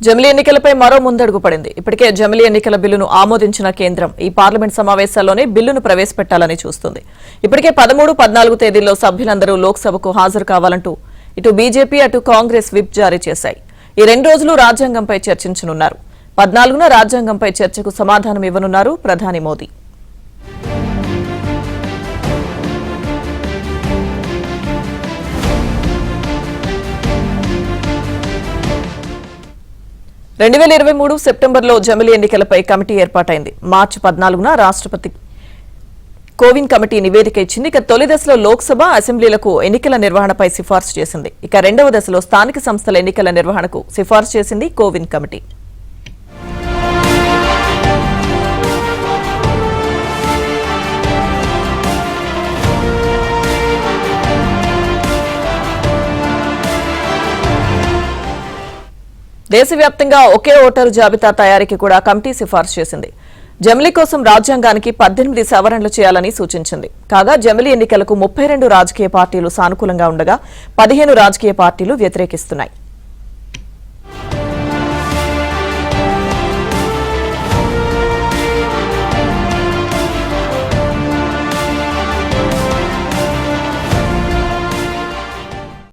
జమిలీ ఎన్నికలపై మరో ముందడుగు పడింది. ఇప్పటికే జమిలీ ఎన్నికల బిల్లును ఆమోదించిన కేంద్రం ఈ పార్లమెంట్ సమావేశాల్లోనే బిల్లును ప్రవేశపెట్టాలని చూస్తుంది. ఇప్పటికే 13, 14 తేదీల్లో సభ్యులందరూ లోక్సభకు హాజరు కావాలంటూ ఇటు బీజేపీ అటు కాంగ్రెస్ విప్ జారీ చేశాయి. ఈ 2 రోజులు రాజ్యాంగంపై చర్చించనున్నారు. 14న రాజ్యాంగంపై చర్చకు సమాధానం ఇవ్వనున్నారు ప్రధాని మోదీ. సెప్టెంబర్లో జమిలీ ఎన్నికలపై కమిటీ ఏర్పాటైంది. మార్చి 14న రాష్ట్రపతి కోవింద్ కమిటీ నివేదిక ఇచ్చింది. ఇక తొలి దశలో లోక్సభ, అసెంబ్లీలకు ఎన్నికల నిర్వహణపై సిఫార్సు చేసింది. ఇక 2వ దశలో స్థానిక సంస్థల ఎన్నికల నిర్వహణకు సిఫార్సు చేసింది కోవింద్ కమిటీ. దేశవ్యాప్తంగా ఒకే ఓటరు జాబితా తయారీకి కూడా కమిటీ సిఫార్సు చేసింది. జమిలీ కోసం రాజ్యాంగానికి 18 సవరణలు చేయాలని సూచించింది. కాగా జమిలీ ఎన్నికలకు 32 రాజకీయ పార్టీలు సానుకూలంగా ఉండగా 15 రాజకీయ పార్టీలు వ్యతిరేకిస్తున్నాయి.